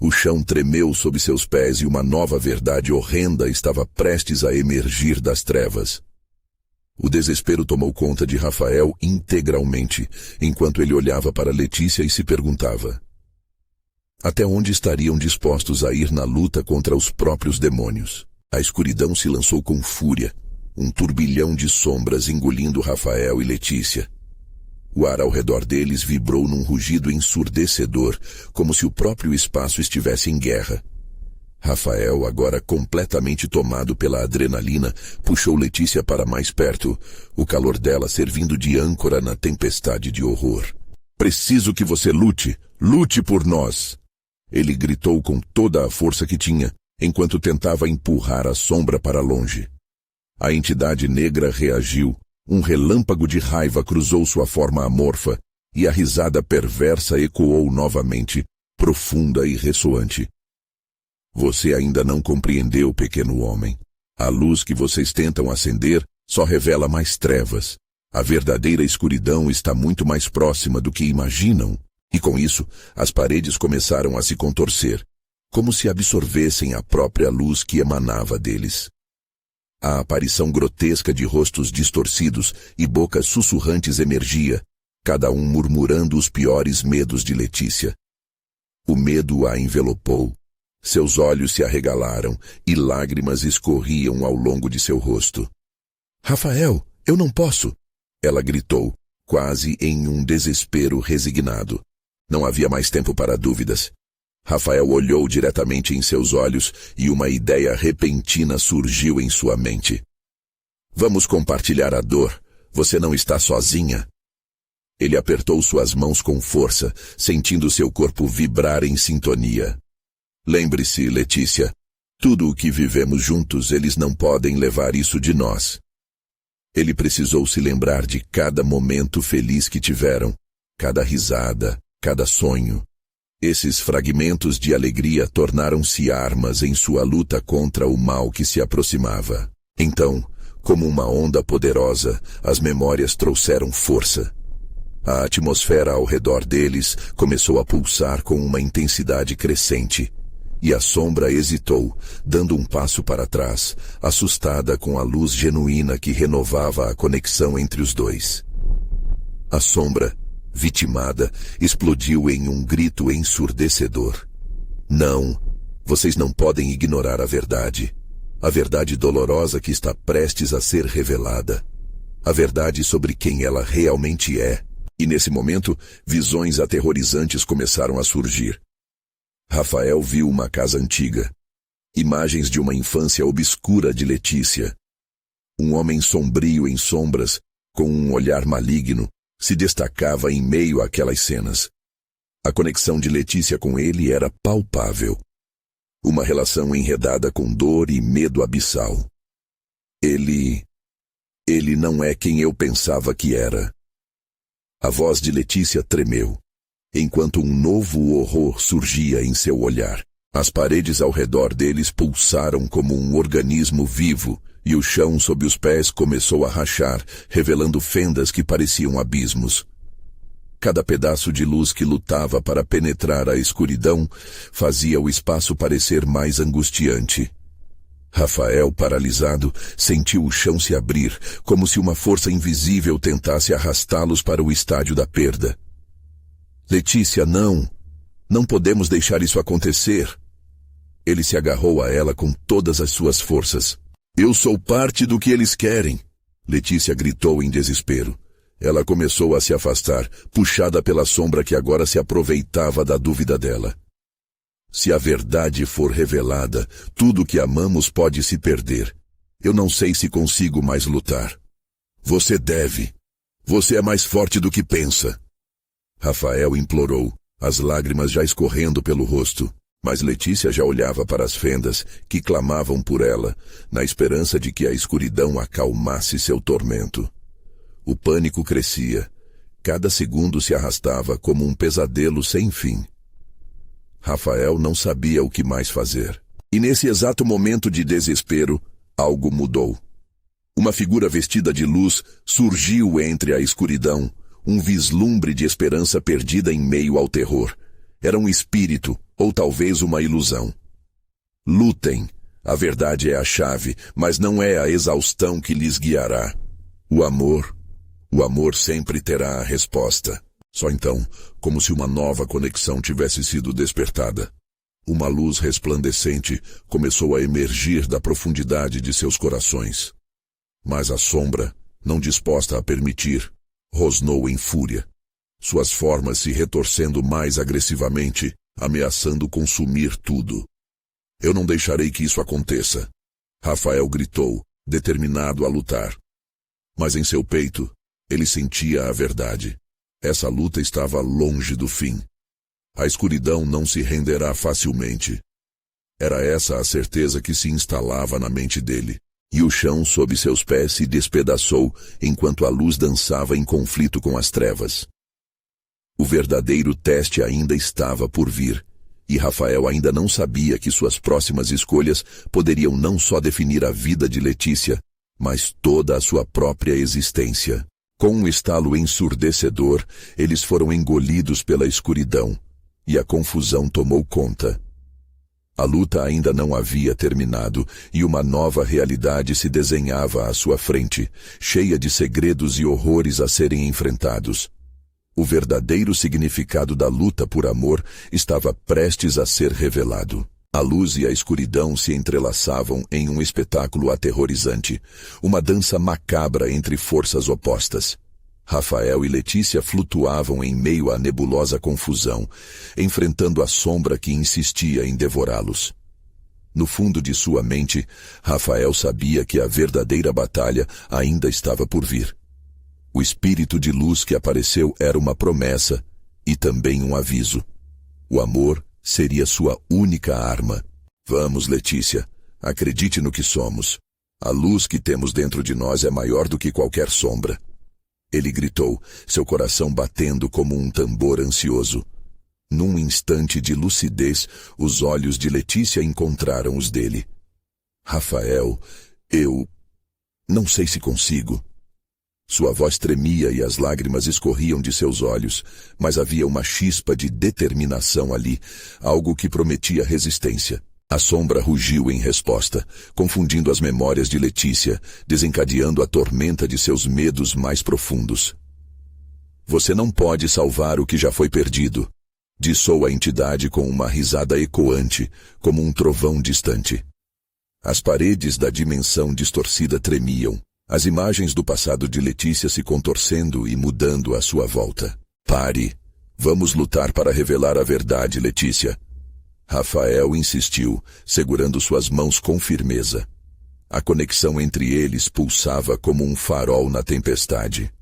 O chão tremeu sob seus pés e uma nova verdade horrenda estava prestes a emergir das trevas. O desespero tomou conta de Rafael integralmente, enquanto ele olhava para Letícia e se perguntava: até onde estariam dispostos a ir na luta contra os próprios demônios? A escuridão se lançou com fúria, um turbilhão de sombras engolindo Rafael e Letícia. O ar ao redor deles vibrou num rugido ensurdecedor, como se o próprio espaço estivesse em guerra. Rafael, agora completamente tomado pela adrenalina, puxou Letícia para mais perto, o calor dela servindo de âncora na tempestade de horror. Preciso que você lute, lute por nós! Ele gritou com toda a força que tinha, enquanto tentava empurrar a sombra para longe. A entidade negra reagiu. Um relâmpago de raiva cruzou sua forma amorfa, e a risada perversa ecoou novamente, profunda e ressoante. Você ainda não compreendeu, pequeno homem. A luz que vocês tentam acender só revela mais trevas. A verdadeira escuridão está muito mais próxima do que imaginam. E com isso, as paredes começaram a se contorcer, como se absorvessem a própria luz que emanava deles. A aparição grotesca de rostos distorcidos e bocas sussurrantes emergia, cada um murmurando os piores medos de Letícia. O medo a envelopou. Seus olhos se arregalaram e lágrimas escorriam ao longo de seu rosto. Rafael, eu não posso! Ela gritou, quase em um desespero resignado. Não havia mais tempo para dúvidas. Rafael olhou diretamente em seus olhos e uma ideia repentina surgiu em sua mente. Vamos compartilhar a dor. Você não está sozinha. Ele apertou suas mãos com força, sentindo seu corpo vibrar em sintonia. Lembre-se, Letícia, tudo o que vivemos juntos, eles não podem levar isso de nós. Ele precisou se lembrar de cada momento feliz que tiveram, cada risada, cada sonho. Esses fragmentos de alegria tornaram-se armas em sua luta contra o mal que se aproximava. Então, como uma onda poderosa, as memórias trouxeram força. A atmosfera ao redor deles começou a pulsar com uma intensidade crescente, e a sombra hesitou, dando um passo para trás, assustada com a luz genuína que renovava a conexão entre os dois. A sombra, vitimada, explodiu em um grito ensurdecedor. Não, vocês não podem ignorar a verdade dolorosa que está prestes a ser revelada, a verdade sobre quem ela realmente é. E nesse momento, visões aterrorizantes começaram a surgir. Rafael viu uma casa antiga, imagens de uma infância obscura de Letícia. Um homem sombrio em sombras, com um olhar maligno, se destacava em meio àquelas cenas. A conexão de Letícia com ele era palpável. Uma relação enredada com dor e medo abissal. Ele não é quem eu pensava que era. A voz de Letícia tremeu, enquanto um novo horror surgia em seu olhar. As paredes ao redor deles pulsaram como um organismo vivo, e o chão sob os pés começou a rachar, revelando fendas que pareciam abismos. Cada pedaço de luz que lutava para penetrar a escuridão fazia o espaço parecer mais angustiante. Rafael, paralisado, sentiu o chão se abrir, como se uma força invisível tentasse arrastá-los para o estádio da perda. Letícia, não! Não podemos deixar isso acontecer! Ele se agarrou a ela com todas as suas forças. Eu sou parte do que eles querem! Letícia gritou em desespero. Ela começou a se afastar, puxada pela sombra que agora se aproveitava da dúvida dela. Se a verdade for revelada, tudo que amamos pode se perder. Eu não sei se consigo mais lutar. Você deve. Você é mais forte do que pensa. Rafael implorou, as lágrimas já escorrendo pelo rosto. Mas Letícia já olhava para as fendas que clamavam por ela, na esperança de que a escuridão acalmasse seu tormento. O pânico crescia. Cada segundo se arrastava como um pesadelo sem fim. Rafael não sabia o que mais fazer. E nesse exato momento de desespero, algo mudou. Uma figura vestida de luz surgiu entre a escuridão, um vislumbre de esperança perdida em meio ao terror. Era um espírito, ou talvez uma ilusão. Lutem. A verdade é a chave, mas não é a exaustão que lhes guiará. O amor sempre terá a resposta. Só então, como se uma nova conexão tivesse sido despertada. Uma luz resplandecente começou a emergir da profundidade de seus corações. Mas a sombra, não disposta a permitir, rosnou em fúria. Suas formas se retorcendo mais agressivamente, ameaçando consumir tudo. Eu não deixarei que isso aconteça. Rafael gritou, determinado a lutar. Mas em seu peito, ele sentia a verdade. Essa luta estava longe do fim. A escuridão não se renderá facilmente. Era essa a certeza que se instalava na mente dele. E o chão sob seus pés se despedaçou enquanto a luz dançava em conflito com as trevas. O verdadeiro teste ainda estava por vir, e Rafael ainda não sabia que suas próximas escolhas poderiam não só definir a vida de Letícia, mas toda a sua própria existência. Com um estalo ensurdecedor, eles foram engolidos pela escuridão, e a confusão tomou conta. A luta ainda não havia terminado, e uma nova realidade se desenhava à sua frente, cheia de segredos e horrores a serem enfrentados. O verdadeiro significado da luta por amor estava prestes a ser revelado. A luz e a escuridão se entrelaçavam em um espetáculo aterrorizante, uma dança macabra entre forças opostas. Rafael e Letícia flutuavam em meio à nebulosa confusão, enfrentando a sombra que insistia em devorá-los. No fundo de sua mente, Rafael sabia que a verdadeira batalha ainda estava por vir. O espírito de luz que apareceu era uma promessa e também um aviso. O amor seria sua única arma. Vamos, Letícia, acredite no que somos. A luz que temos dentro de nós é maior do que qualquer sombra. Ele gritou, seu coração batendo como um tambor ansioso. Num instante de lucidez, os olhos de Letícia encontraram os dele. Rafael, eu não sei se consigo. Sua voz tremia e as lágrimas escorriam de seus olhos, mas havia uma chispa de determinação ali, algo que prometia resistência. A sombra rugiu em resposta, confundindo as memórias de Letícia, desencadeando a tormenta de seus medos mais profundos. Você não pode salvar o que já foi perdido, dissou a entidade com uma risada ecoante, como um trovão distante. As paredes da dimensão distorcida tremiam, as imagens do passado de Letícia se contorcendo e mudando à sua volta. Pare! Vamos lutar para revelar a verdade, Letícia. Rafael insistiu, segurando suas mãos com firmeza. A conexão entre eles pulsava como um farol na tempestade.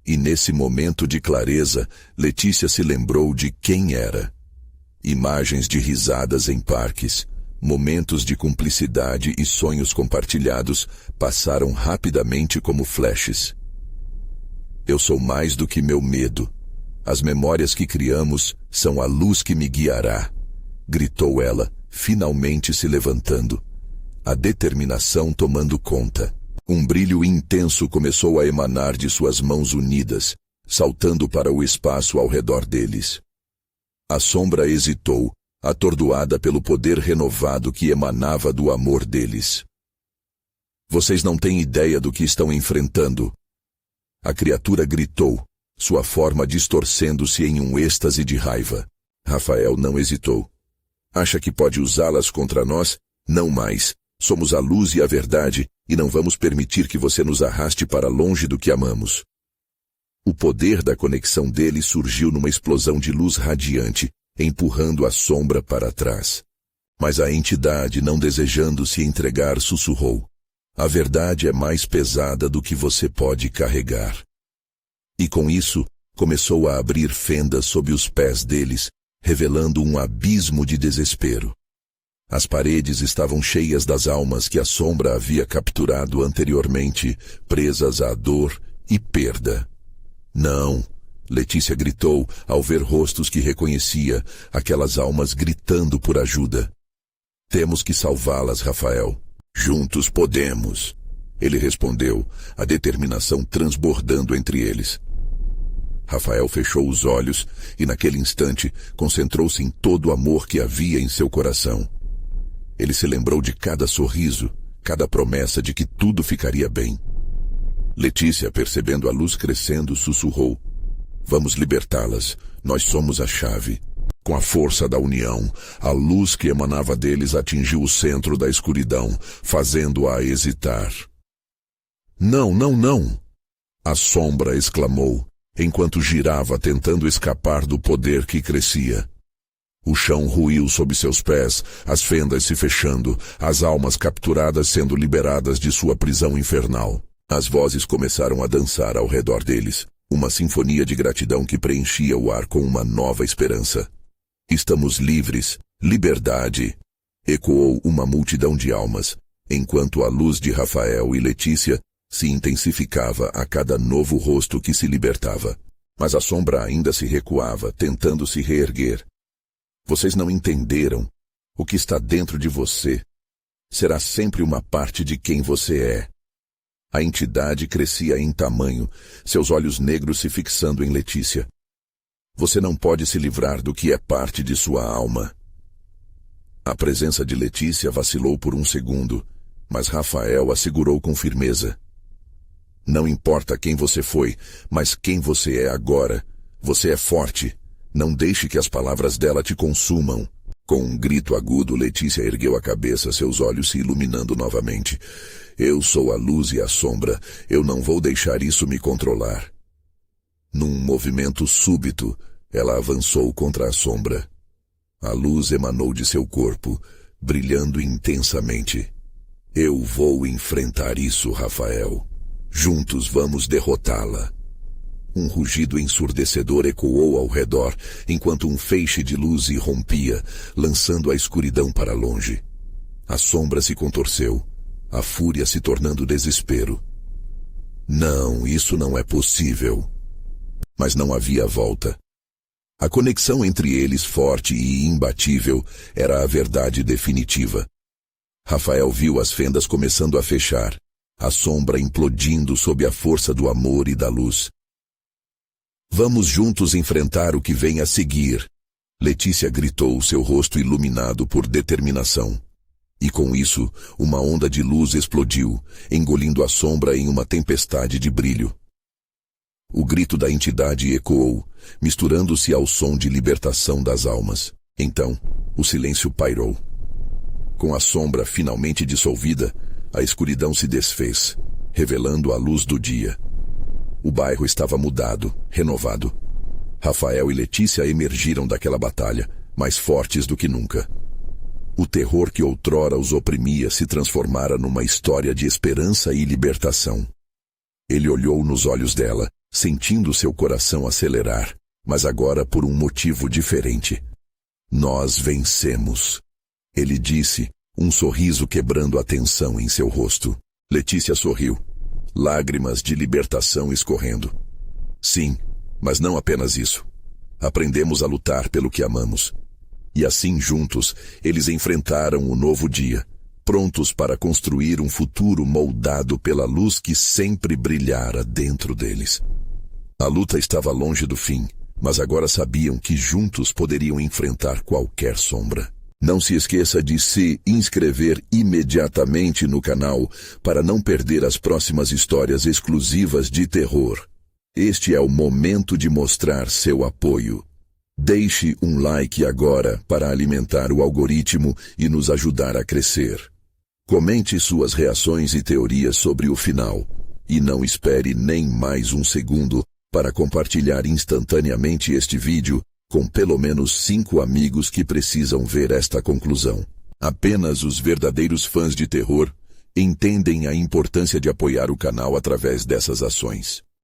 E nesse momento de clareza, Letícia se lembrou de quem era. Imagens de risadas em parques, momentos de cumplicidade e sonhos compartilhados passaram rapidamente como flashes. Eu sou mais do que meu medo. As memórias que criamos são a luz que me guiará. Gritou ela, finalmente se levantando. A determinação tomando conta. Um brilho intenso começou a emanar de suas mãos unidas, saltando para o espaço ao redor deles. A sombra hesitou, atordoada pelo poder renovado que emanava do amor deles. Vocês não têm ideia do que estão enfrentando. A criatura gritou, sua forma distorcendo-se em um êxtase de raiva. Rafael não hesitou. Acha que pode usá-las contra nós? Não mais. Somos a luz e a verdade, e não vamos permitir que você nos arraste para longe do que amamos. O poder da conexão dele surgiu numa explosão de luz radiante, empurrando a sombra para trás. Mas a entidade, não desejando se entregar, sussurrou. A verdade é mais pesada do que você pode carregar. E com isso, começou a abrir fendas sob os pés deles, revelando um abismo de desespero. As paredes estavam cheias das almas que a sombra havia capturado anteriormente, presas à dor e perda. Não, Letícia gritou ao ver rostos que reconhecia, aquelas almas gritando por ajuda. Temos que salvá-las, Rafael. Juntos podemos. Ele respondeu, a determinação transbordando entre eles. Rafael fechou os olhos e, naquele instante, concentrou-se em todo o amor que havia em seu coração. Ele se lembrou de cada sorriso, cada promessa de que tudo ficaria bem. Letícia, percebendo a luz crescendo, sussurrou. Vamos libertá-las. Nós somos a chave. Com a força da união, a luz que emanava deles atingiu o centro da escuridão, fazendo-a hesitar. Não, não, não! A sombra exclamou, enquanto girava tentando escapar do poder que crescia. O chão ruiu sob seus pés, as fendas se fechando, as almas capturadas sendo liberadas de sua prisão infernal. As vozes começaram a dançar ao redor deles, uma sinfonia de gratidão que preenchia o ar com uma nova esperança. Estamos livres, liberdade! Ecoou uma multidão de almas, enquanto a luz de Rafael e Letícia se intensificava a cada novo rosto que se libertava. Mas a sombra ainda se recuava, tentando se reerguer. Vocês não entenderam. O que está dentro de você será sempre uma parte de quem você é. A entidade crescia em tamanho, seus olhos negros se fixando em Letícia. Você não pode se livrar do que é parte de sua alma. A presença de Letícia vacilou por um segundo, mas Rafael a segurou com firmeza. Não importa quem você foi, mas quem você é agora. Você é forte. Não deixe que as palavras dela te consumam. Com um grito agudo, Letícia ergueu a cabeça, seus olhos se iluminando novamente. Eu sou a luz e a sombra. Eu não vou deixar isso me controlar. Num movimento súbito, ela avançou contra a sombra. A luz emanou de seu corpo, brilhando intensamente. Eu vou enfrentar isso, Rafael. Juntos vamos derrotá-la. Um rugido ensurdecedor ecoou ao redor, enquanto um feixe de luz irrompia, lançando a escuridão para longe. A sombra se contorceu, a fúria se tornando desespero. Não, isso não é possível. Mas não havia volta. A conexão entre eles, forte e imbatível, era a verdade definitiva. Rafael viu as fendas começando a fechar, a sombra implodindo sob a força do amor e da luz. Vamos juntos enfrentar o que vem a seguir. Letícia gritou, seu rosto iluminado por determinação. E com isso, uma onda de luz explodiu, engolindo a sombra em uma tempestade de brilho. O grito da entidade ecoou, misturando-se ao som de libertação das almas. Então, o silêncio pairou. Com a sombra finalmente dissolvida, a escuridão se desfez, revelando a luz do dia. O bairro estava mudado, renovado. Rafael e Letícia emergiram daquela batalha, mais fortes do que nunca. O terror que outrora os oprimia se transformara numa história de esperança e libertação. Ele olhou nos olhos dela, sentindo seu coração acelerar, mas agora por um motivo diferente. Nós vencemos. Ele disse, um sorriso quebrando a tensão em seu rosto. Letícia sorriu. Lágrimas de libertação escorrendo. Sim, mas não apenas isso. Aprendemos a lutar pelo que amamos. E assim juntos, eles enfrentaram o novo dia, prontos para construir um futuro moldado pela luz que sempre brilhara dentro deles. A luta estava longe do fim, mas agora sabiam que juntos poderiam enfrentar qualquer sombra. Não se esqueça de se inscrever imediatamente no canal para não perder as próximas histórias exclusivas de terror. Este é o momento de mostrar seu apoio. Deixe um like agora para alimentar o algoritmo e nos ajudar a crescer. Comente suas reações e teorias sobre o final. E não espere nem mais um segundo para compartilhar instantaneamente este vídeo com pelo menos 5 amigos que precisam ver esta conclusão. Apenas os verdadeiros fãs de terror entendem a importância de apoiar o canal através dessas ações.